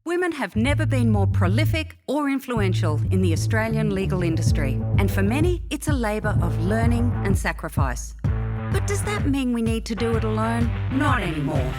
Women have never been more prolific or influential in the Australian legal industry, and for many, it's a labour of learning and sacrifice. But does that mean we need to do it alone? Not anymore.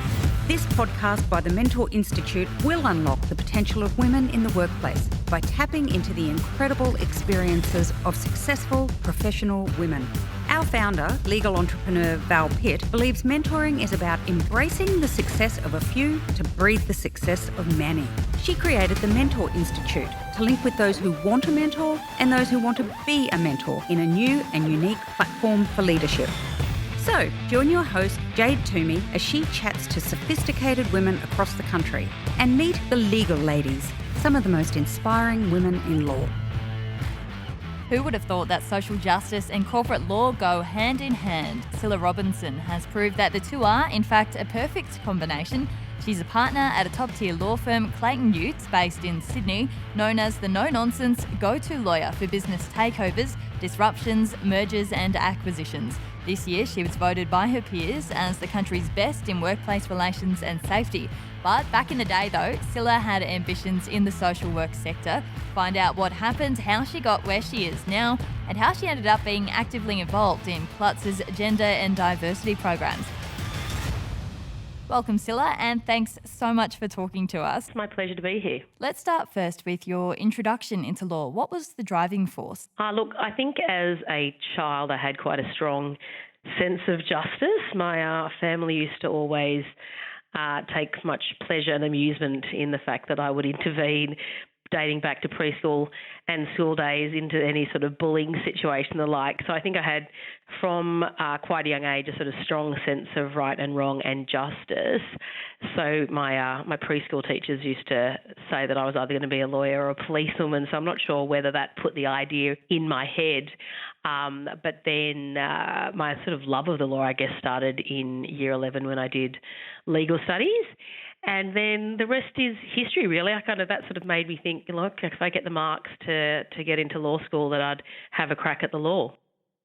This podcast by the Mentor Institute will unlock the potential of women in the workplace by tapping into the incredible experiences of successful professional women. Our founder, legal entrepreneur Val Pitt, believes mentoring is about embracing the success of a few to breed the success of many. She created the Mentor Institute to link with those who want to mentor and those who want to be a mentor in a new and unique platform for leadership. So, join your host, Jade Toomey, as she chats to sophisticated women across the country and meet the legal ladies, some of the most inspiring women in law. Who would have thought that social justice and corporate law go hand in hand? Cilla Robinson has proved that the two are, in fact, a perfect combination. She's a partner at a top-tier law firm, Clayton Utz, based in Sydney, known as the no-nonsense go-to lawyer for business takeovers, disruptions, mergers and acquisitions. This year, she was voted by her peers as the country's best in workplace relations and safety. But back in the day, though, Cilla had ambitions in the social work sector. Find out what happened, how she got where she is now, and how she ended up being actively involved in Plutz's gender and diversity programs. Welcome, Cilla, and thanks so much for talking to us. It's my pleasure to be here. Let's start first with your introduction into law. What was the driving force? Look, I think as a child I had quite a strong sense of justice. My family used to always take much pleasure and amusement in the fact that I would intervene, dating back to preschool and school days, into any sort of bullying situation and the like. So I think I had from quite a young age a sort of strong sense of right and wrong and justice. So my preschool teachers used to say that I was either going to be a lawyer or a policewoman, so I'm not sure whether that put the idea in my head. But then my sort of love of the law, I guess, started in year 11 when I did legal studies. And then the rest is history, really. That sort of made me think, look, if I get the marks to get into law school, that I'd have a crack at the law.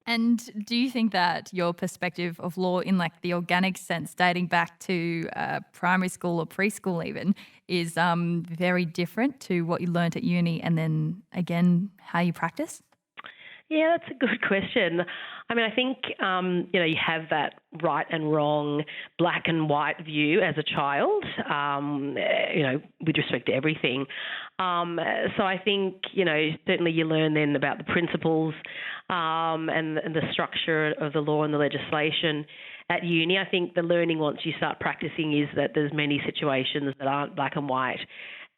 And do you think that your perspective of law in like the organic sense, dating back to primary school or preschool even, is very different to what you learnt at uni and then again how you practice? Yeah, that's a good question. I mean, I think, you have that right and wrong, black and white view as a child, with respect to everything. So I think, certainly you learn then about the principles and the structure of the law and the legislation at uni. I think the learning once you start practicing is that there's many situations that aren't black and white.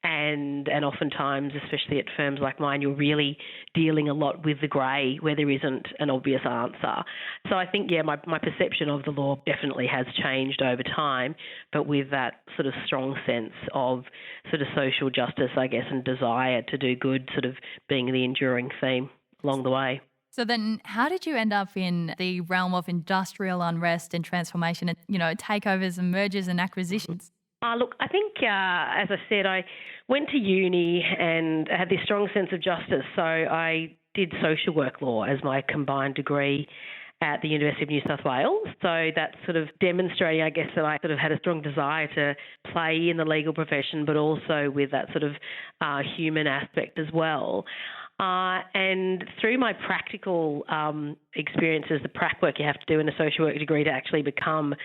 And oftentimes, especially at firms like mine, you're really dealing a lot with the grey where there isn't an obvious answer. So I think, my perception of the law definitely has changed over time, but with that sort of strong sense of sort of social justice, I guess, and desire to do good sort of being the enduring theme along the way. So then how did you end up in the realm of industrial unrest and transformation and, takeovers and mergers and acquisitions? Look, I think, as I said, I went to uni and had this strong sense of justice. So I did social work law as my combined degree at the University of New South Wales. So that's sort of demonstrating, I guess, that I sort of had a strong desire to play in the legal profession, but also with that sort of human aspect as well. And through my practical experiences, the prac work you have to do in a social work degree to actually become,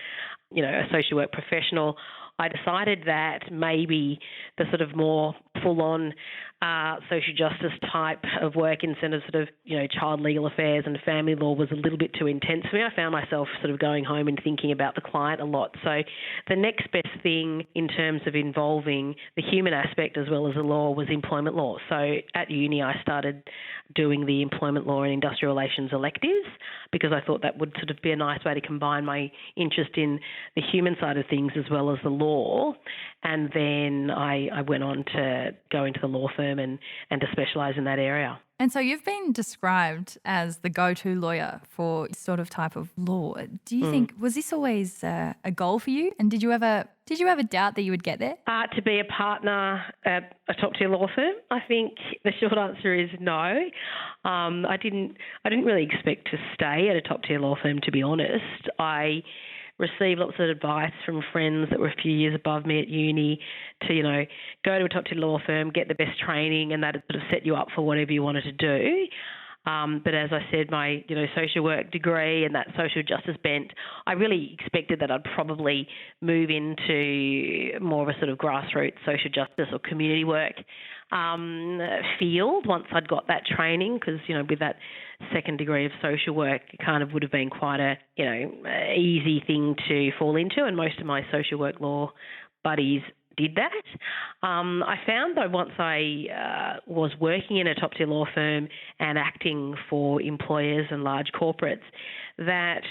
a social work professional, I decided that maybe the sort of more full-on social justice type of work instead of sort of, child legal affairs and family law was a little bit too intense for me. I found myself sort of going home and thinking about the client a lot. So the next best thing in terms of involving the human aspect as well as the law was employment law. So at uni I started doing the employment law and industrial relations electives because I thought that would sort of be a nice way to combine my interest in the human side of things as well as the law. And then I went on to go into the law firm and to specialise in that area. And so you've been described as the go-to lawyer for sort of type of law. Do you think, was this always a goal for you? And did you ever doubt that you would get there? To be a partner at a top-tier law firm, I think the short answer is no. I didn't really expect to stay at a top-tier law firm, to be honest. I received lots of advice from friends that were a few years above me at uni to, go to a top tier law firm, get the best training, and that sort of set you up for whatever you wanted to do. But as I said, my social work degree and that social justice bent, I really expected that I'd probably move into more of a sort of grassroots social justice or community work field once I'd got that training, because with that second degree of social work, it kind of would have been quite a easy thing to fall into, and most of my social work law buddies did that. I found, though, once I was working in a top-tier law firm and acting for employers and large corporates, that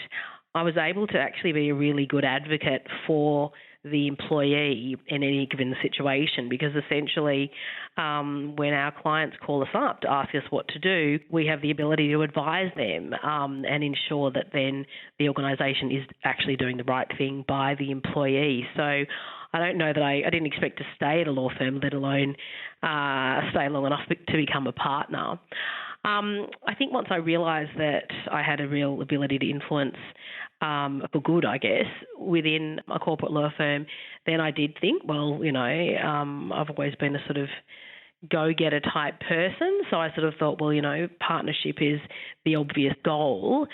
I was able to actually be a really good advocate for the employee in any given situation, because essentially when our clients call us up to ask us what to do, we have the ability to advise them and ensure that then the organisation is actually doing the right thing by the employee. So I don't know that I didn't expect to stay at a law firm, let alone stay long enough to become a partner. I think once I realised that I had a real ability to influence for good, I guess, within a corporate law firm, then I did think, well, I've always been a sort of go-getter type person. So I sort of thought, well, partnership is the obvious goal,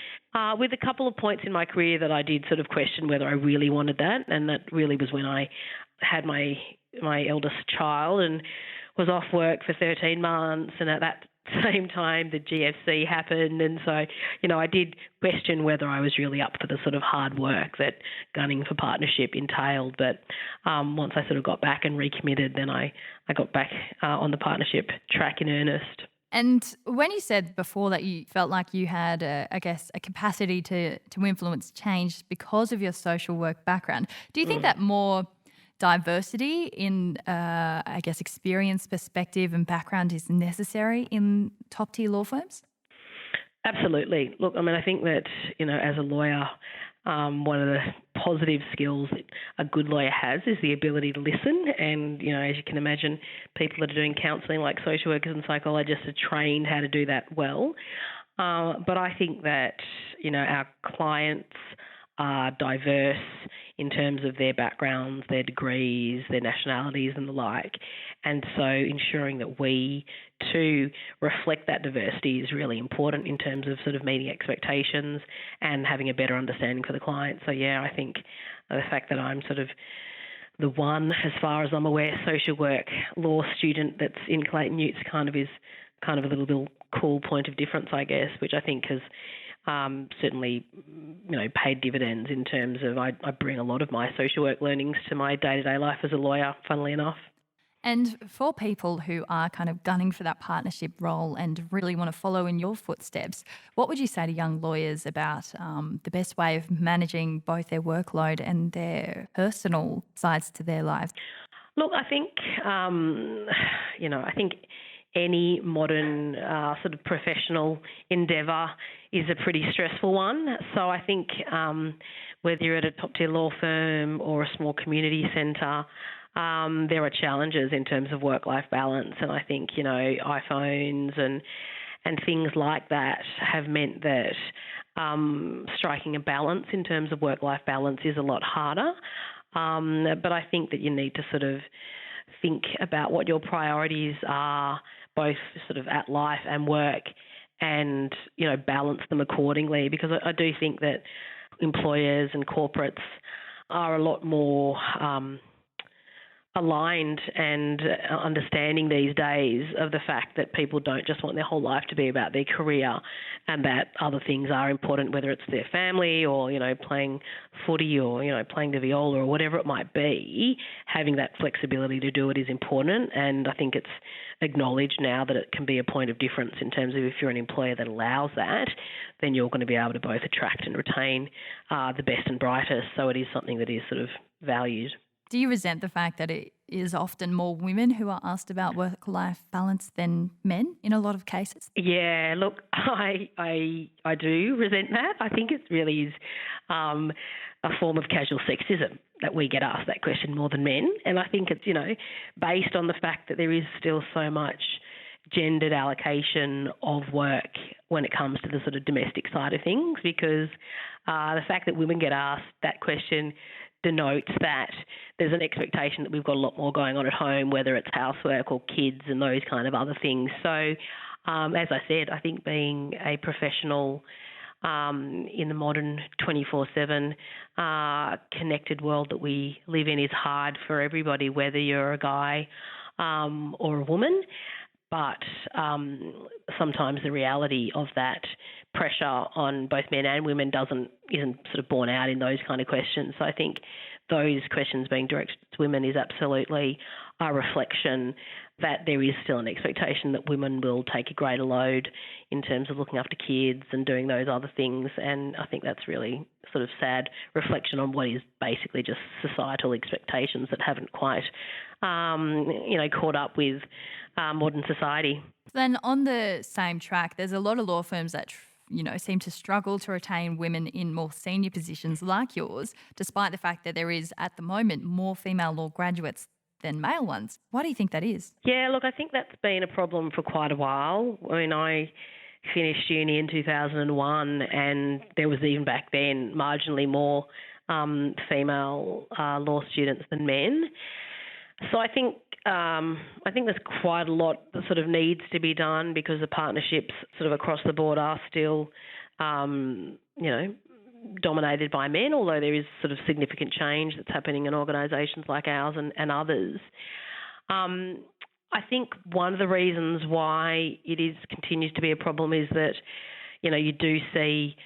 with a couple of points in my career that I did sort of question whether I really wanted that. And that really was when I had my eldest child and was off work for 13 months. And at that same time, the GFC happened. And so, I did question whether I was really up for the sort of hard work that gunning for partnership entailed. But once I sort of got back and recommitted, then I got back on the partnership track in earnest. And when you said before that you felt like you had, a capacity to influence change because of your social work background, do you think that more diversity in, experience, perspective and background is necessary in top-tier law firms? Absolutely. Look, I think that, as a lawyer, one of the positive skills that a good lawyer has is the ability to listen. And, as you can imagine, people that are doing counselling, like social workers and psychologists, are trained how to do that well. But I think that, our clients are diverse in terms of their backgrounds, their degrees, their nationalities and the like. And so ensuring that we too reflect that diversity is really important in terms of sort of meeting expectations and having a better understanding for the client. So, I think the fact that I'm sort of the one, as far as I'm aware, social work law student that's in Clayton Utes is kind of a little cool point of difference, I guess, which I think has certainly, paid dividends in terms of I bring a lot of my social work learnings to my day-to-day life as a lawyer, funnily enough. And for people who are kind of gunning for that partnership role and really want to follow in your footsteps, what would you say to young lawyers about the best way of managing both their workload and their personal sides to their lives? Look, I think, I think any modern sort of professional endeavour is a pretty stressful one. So I think whether you're at a top-tier law firm or a small community centre, there are challenges in terms of work-life balance. And I think, iPhones and things like that have meant that striking a balance in terms of work-life balance is a lot harder. But I think that you need to sort of think about what your priorities are, both sort of at life and work, and, balance them accordingly, because I do think that employers and corporates are a lot more aligned and understanding these days of the fact that people don't just want their whole life to be about their career, and that other things are important, whether it's their family or, playing footy or, playing the viola or whatever it might be. Having that flexibility to do it is important, and I think it's acknowledged now that it can be a point of difference in terms of if you're an employer that allows that, then you're going to be able to both attract and retain the best and brightest. So it is something that is sort of valued. Do you resent the fact that it is often more women who are asked about work-life balance than men in a lot of cases? Yeah, look, I do resent that. I think it really is a form of casual sexism that we get asked that question more than men. And I think it's, based on the fact that there is still so much gendered allocation of work when it comes to the sort of domestic side of things, because the fact that women get asked that question denotes that there's an expectation that we've got a lot more going on at home, whether it's housework or kids and those kind of other things. So, as I said, I think being a professional in the modern 24/7 connected world that we live in is hard for everybody, whether you're a guy or a woman. But sometimes the reality of that pressure on both men and women isn't sort of borne out in those kind of questions. So I think those questions being directed to women is absolutely a reflection that there is still an expectation that women will take a greater load in terms of looking after kids and doing those other things. And I think that's really sort of sad reflection on what is basically just societal expectations that haven't quite, caught up with modern society. Then on the same track, there's a lot of law firms that seem to struggle to retain women in more senior positions like yours, despite the fact that there is at the moment more female law graduates than male ones. Why do you think that is? Yeah, look, I think that's been a problem for quite a while. I mean, I finished uni in 2001 and there was even back then marginally more female law students than men. So I think there's quite a lot that sort of needs to be done, because the partnerships sort of across the board are still, dominated by men, although there is sort of significant change that's happening in organisations like ours and others. I think one of the reasons why it continues to be a problem is that, you do see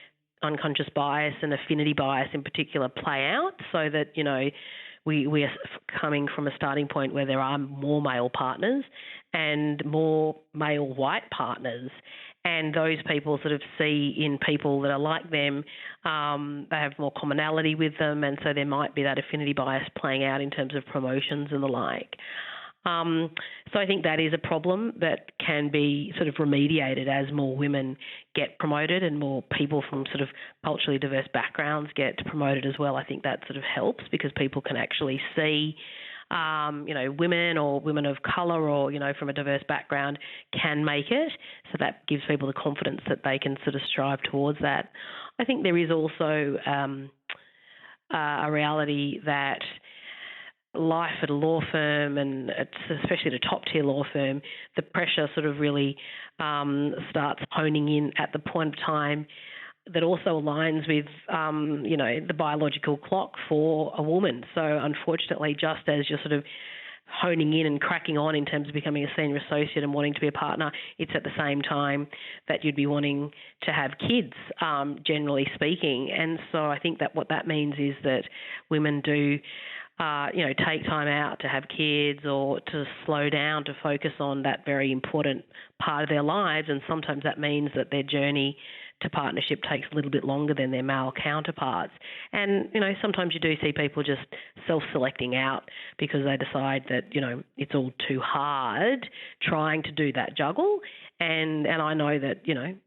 unconscious bias and affinity bias in particular play out, so that, we are coming from a starting point where there are more male partners and more male white partners, and those people sort of see in people that are like them, they have more commonality with them, and so there might be that affinity bias playing out in terms of promotions and the like. So I think that is a problem that can be sort of remediated as more women get promoted and more people from sort of culturally diverse backgrounds get promoted as well. I think that sort of helps, because people can actually see, women or women of colour or, from a diverse background can make it. So that gives people the confidence that they can sort of strive towards that. I think there is also a reality that life at a law firm, and especially at a top-tier law firm, the pressure sort of really starts honing in at the point of time that also aligns with, the biological clock for a woman. So unfortunately, just as you're sort of honing in and cracking on in terms of becoming a senior associate and wanting to be a partner, it's at the same time that you'd be wanting to have kids, generally speaking. And so I think that what that means is that women do take time out to have kids or to slow down to focus on that very important part of their lives. And sometimes that means that their journey to partnership takes a little bit longer than their male counterparts. And, sometimes you do see people just self-selecting out because they decide that, it's all too hard trying to do that juggle. And I know that,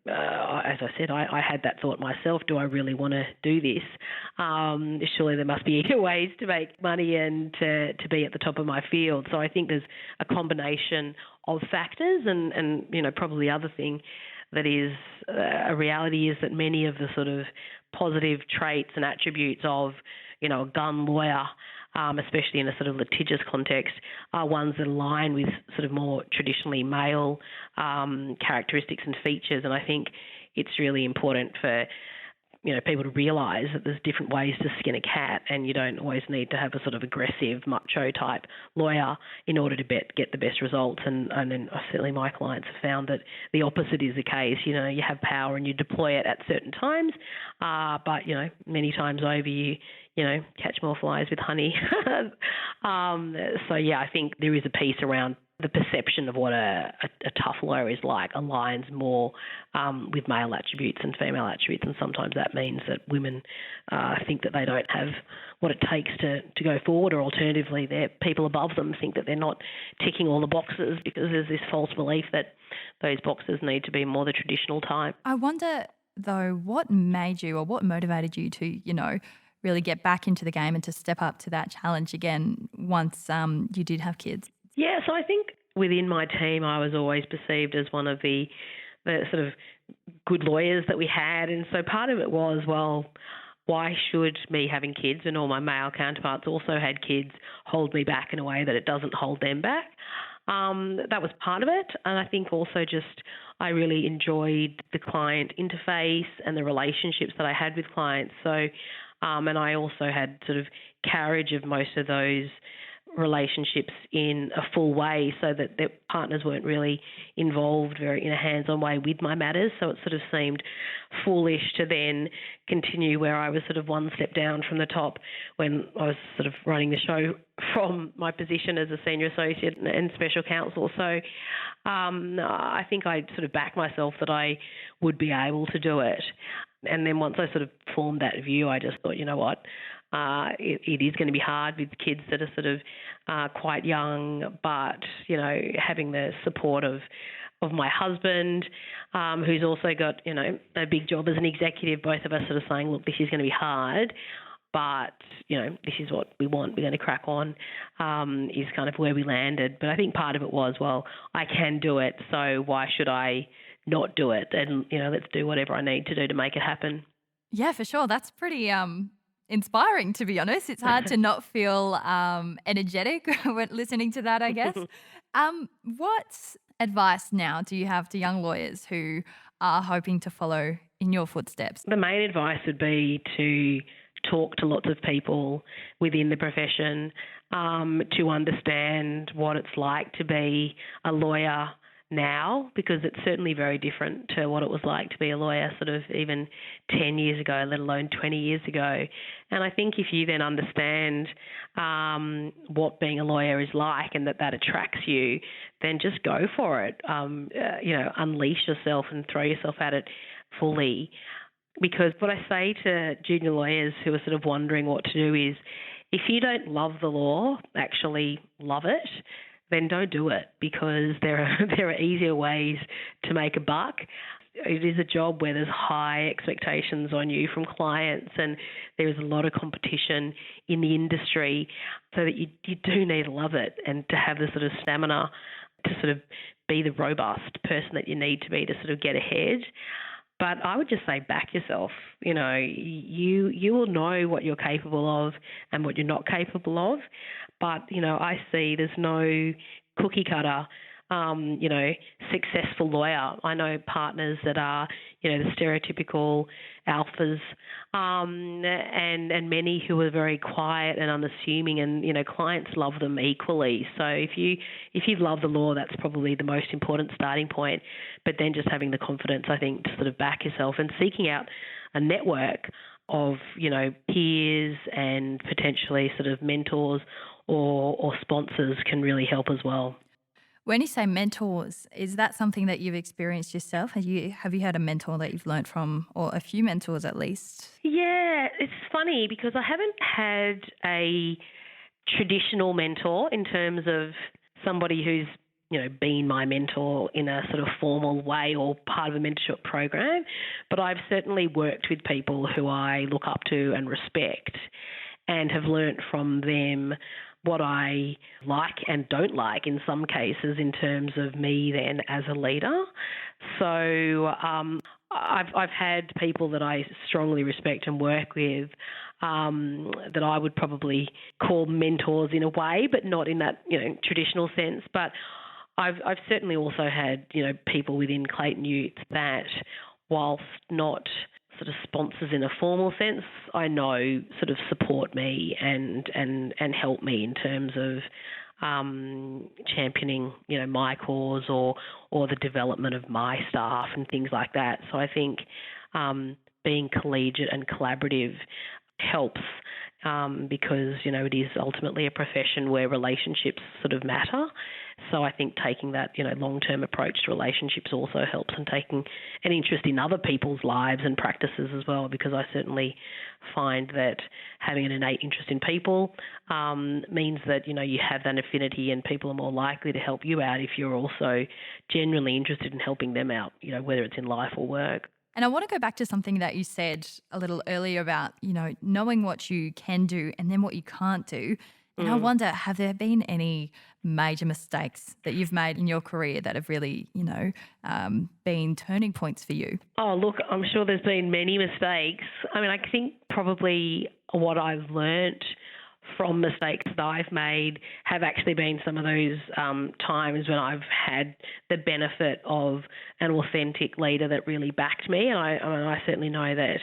as I said, I had that thought myself. Do I really want to do this? Surely there must be easier ways to make money and to be at the top of my field. So I think there's a combination of factors, and probably the other thing that is a reality is that many of the sort of positive traits and attributes of, a gun lawyer, especially in a sort of litigious context, are ones that align with sort of more traditionally male characteristics and features. And I think it's really important for people to realise that there's different ways to skin a cat, and you don't always need to have a sort of aggressive macho type lawyer in order to get the best results. And then certainly my clients have found that the opposite is the case. You have power and you deploy it at certain times, but many times over you catch more flies with honey. So yeah, I think there is a piece around the perception of what a tough lawyer is like aligns more with male attributes and female attributes, and sometimes that means that women think that they don't have what it takes to go forward, or alternatively, people above them think that they're not ticking all the boxes because there's this false belief that those boxes need to be more the traditional type. I wonder, though, what made you or what motivated you to, really get back into the game and to step up to that challenge again once you did have kids? Yeah, so I think within my team, I was always perceived as one of the sort of good lawyers that we had. And so part of it was, well, why should me having kids and all my male counterparts also had kids hold me back in a way that it doesn't hold them back? That was part of it. And I think also just I really enjoyed the client interface and the relationships that I had with clients. So, and I also had sort of carriage of most of those relationships in a full way, so that their partners weren't really involved very in a hands-on way with my matters. So it sort of seemed foolish to then continue where I was sort of one step down from the top when I was sort of running the show from my position as a senior associate and special counsel. So I think I sort of backed myself that I would be able to do it. And then once I sort of formed that view, I just thought, you know what, it is going to be hard with kids that are sort of quite young, but, you know, having the support of my husband, who's also got, you know, a big job as an executive, both of us sort of saying, look, this is going to be hard, but, you know, this is what we want, we're going to crack on, is kind of where we landed. But I think part of it was, well, I can do it, so why should I not do it? And, you know, let's do whatever I need to do to make it happen. Yeah, for sure. That's pretty inspiring, to be honest. It's hard to not feel energetic when listening to that, I guess. What advice now do you have to young lawyers who are hoping to follow in your footsteps? The main advice would be to talk to lots of people within the profession to understand what it's like to be a lawyer now, because it's certainly very different to what it was like to be a lawyer sort of even 10 years ago, let alone 20 years ago. And I think if you then understand what being a lawyer is like and that attracts you, then just go for it. You know, unleash yourself and throw yourself at it fully. Because what I say to junior lawyers who are sort of wondering what to do is, if you don't love the law, actually love it, then don't do it, because there are easier ways to make a buck. It is a job where there's high expectations on you from clients, and there is a lot of competition in the industry, so that you do need to love it and to have the sort of stamina to sort of be the robust person that you need to be to sort of get ahead. But I would just say back yourself. You know, you will know what you're capable of and what you're not capable of. But, you know, I see there's no cookie cutter, you know, successful lawyer. I know partners that are, you know, the stereotypical alphas, and many who are very quiet and unassuming, and, you know, clients love them equally. So if you love the law, that's probably the most important starting point. But then just having the confidence, I think, to sort of back yourself and seeking out a network of, you know, peers and potentially sort of mentors or sponsors can really help as well. When you say mentors, is that something that you've experienced yourself? Have you had a mentor that you've learnt from, or a few mentors at least? Yeah, it's funny because I haven't had a traditional mentor in terms of somebody who's, you know, been my mentor in a sort of formal way or part of a mentorship program, but I've certainly worked with people who I look up to and respect and have learnt from them what I like and don't like in some cases in terms of me then as a leader. So I've had people that I strongly respect and work with that I would probably call mentors in a way, but not in that, you know, traditional sense. But I've certainly also had, you know, people within Clayton Youth that, whilst not sort of sponsors in a formal sense, I know sort of support me and help me in terms of championing, you know, my cause or the development of my staff and things like that. So I think being collegiate and collaborative helps because, you know, it is ultimately a profession where relationships sort of matter. So I think taking that, you know, long-term approach to relationships also helps, and taking an interest in other people's lives and practices as well, because I certainly find that having an innate interest in people means that, you know, you have that affinity and people are more likely to help you out if you're also genuinely interested in helping them out, you know, whether it's in life or work. And I want to go back to something that you said a little earlier about, you know, knowing what you can do and then what you can't do. And I wonder, have there been any major mistakes that you've made in your career that have really, been turning points for you? Oh, look, I'm sure there's been many mistakes. I mean, I think probably what I've learnt from mistakes that I've made have actually been some of those times when I've had the benefit of an authentic leader that really backed me. And I certainly know that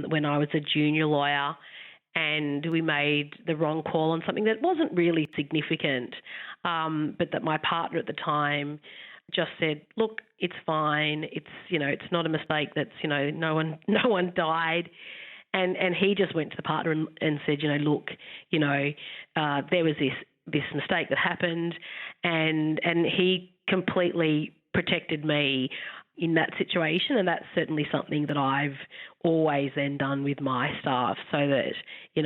when I was a junior lawyer and we made the wrong call on something that wasn't really significant, but that my partner at the time just said, look, it's fine. It's not a mistake. That's, no one died. And he just went to the partner and said, look, there was this mistake that happened, and he completely protected me in that situation, and that's certainly something that I've always then done with my staff, so that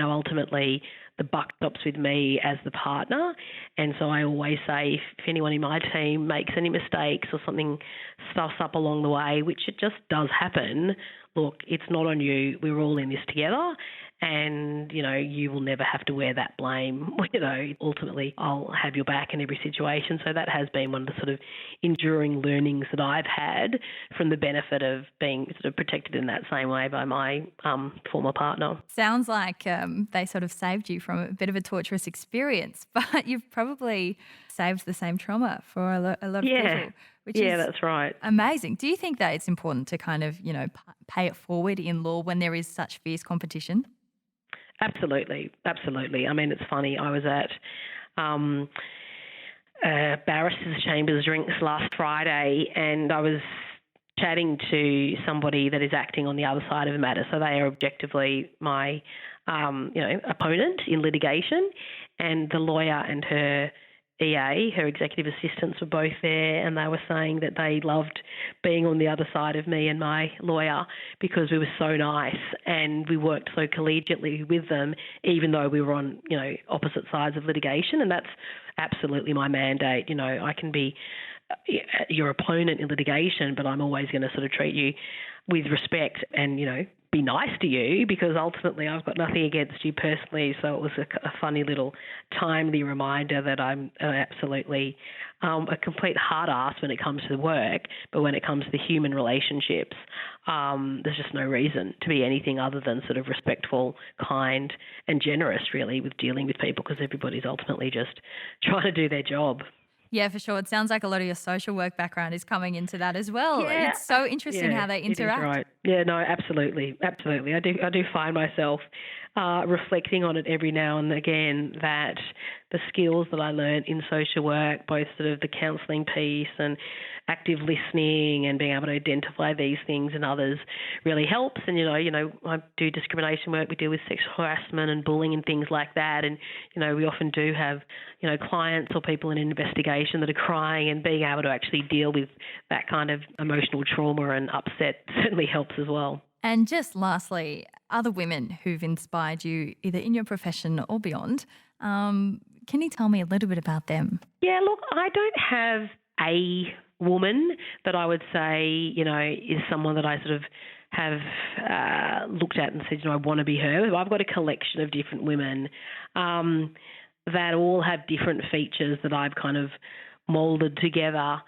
ultimately the buck stops with me as the partner. And so I always say, if anyone in my team makes any mistakes or something stuffs up along the way, which it just does happen, look, it's not on you. We're all in this together, and you will never have to wear that blame. Ultimately, I'll have your back in every situation. So that has been one of the sort of enduring learnings that I've had from the benefit of being sort of protected in that same way by my former partner. Sounds like they sort of saved you from a bit of a torturous experience, but you've probably saved the same trauma for a lot of people. Which is that's right. Amazing. Do you think that it's important to kind of, pay it forward in law when there is such fierce competition? Absolutely. I mean, it's funny. I was at Barristers Chambers Drinks last Friday, and I was chatting to somebody that is acting on the other side of the matter. So they are objectively my, opponent in litigation, and the lawyer and her EA, her executive assistants, were both there, and they were saying that they loved being on the other side of me and my lawyer because we were so nice and we worked so collegiately with them, even though we were on, opposite sides of litigation. And that's absolutely my mandate. I can be your opponent in litigation, but I'm always going to sort of treat you with respect and, be nice to you, because ultimately I've got nothing against you personally. So it was a funny little timely reminder that I'm absolutely a complete hard ass when it comes to work, but when it comes to the human relationships, there's just no reason to be anything other than sort of respectful, kind and generous, really, with dealing with people, because everybody's ultimately just trying to do their job. Yeah, for sure. It sounds like a lot of your social work background is coming into that as well. Yeah. It's so interesting how they interact. It is right. Yeah, no, absolutely. I do find myself reflecting on it every now and again, that the skills that I learned in social work, both sort of the counselling piece and active listening and being able to identify these things in others, really helps. And, I do discrimination work. We deal with sexual harassment and bullying and things like that. And, we often do have, clients or people in an investigation that are crying, and being able to actually deal with that kind of emotional trauma and upset certainly helps as well. And just lastly, other women who've inspired you either in your profession or beyond, can you tell me a little bit about them? Yeah, look, I don't have a woman that I would say, is someone that I sort of have looked at and said, I want to be her. I've got a collection of different women that all have different features that I've kind of moulded together.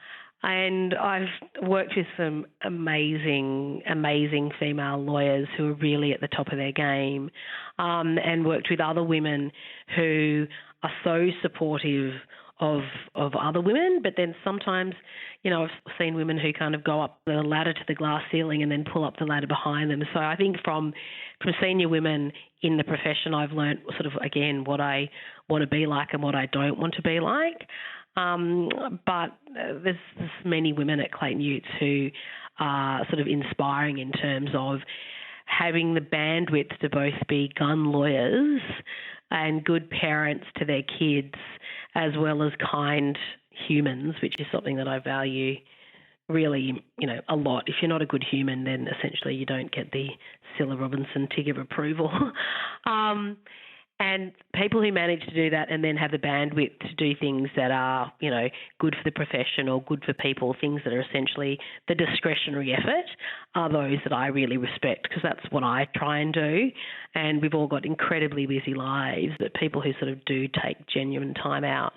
And I've worked with some amazing female lawyers who are really at the top of their game, and worked with other women who are so supportive of other women. But then sometimes, I've seen women who kind of go up the ladder to the glass ceiling and then pull up the ladder behind them. So I think from senior women in the profession, I've learnt sort of, again, what I want to be like and what I don't want to be like. But there's many women at Clayton Utz who are sort of inspiring in terms of having the bandwidth to both be gun lawyers and good parents to their kids, as well as kind humans, which is something that I value really, a lot. If you're not a good human, then essentially you don't get the Cilla Robinson tick of approval. And people who manage to do that and then have the bandwidth to do things that are, good for the profession or good for people, things that are essentially the discretionary effort, are those that I really respect, because that's what I try and do. And we've all got incredibly busy lives, but people who sort of do take genuine time out,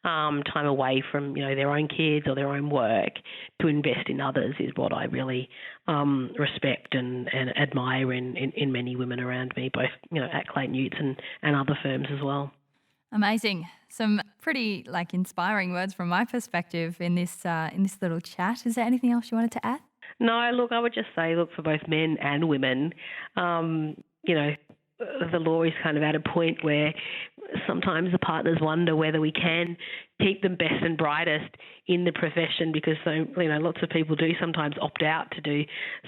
time away from, their own kids or their own work to invest in others is what I really respect and admire in many women around me, both, at Clayton Utz and other firms as well. Amazing. Some pretty inspiring words from my perspective in this little chat. Is there anything else you wanted to add? No, look, I would just say, for both men and women, the law is kind of at a point where sometimes the partners wonder whether we can keep them best and brightest in the profession, because lots of people do sometimes opt out to do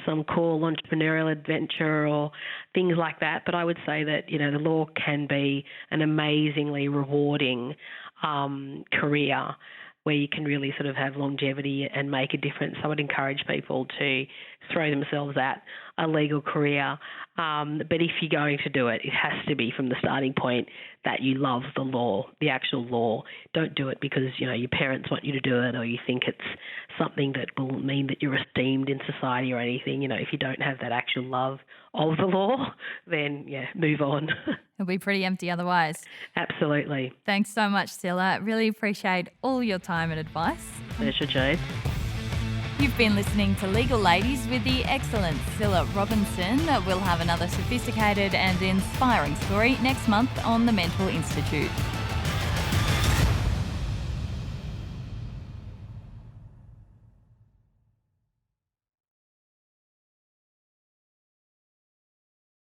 some cool entrepreneurial adventure or things like that. But I would say that the law can be an amazingly rewarding career where you can really sort of have longevity and make a difference. I would encourage people to throw themselves at a legal career. But if you're going to do it, it has to be from the starting point that you love the law, the actual law. Don't do it because, your parents want you to do it, or you think it's something that will mean that you're esteemed in society or anything. If you don't have that actual love of the law, then, move on. It'll be pretty empty otherwise. Absolutely. Thanks so much, Cilla. Really appreciate all your time and advice. Pleasure, Jade. You've been listening to Legal Ladies with the excellent Cilla Robinson. We'll have another sophisticated and inspiring story next month on the Mental Institute.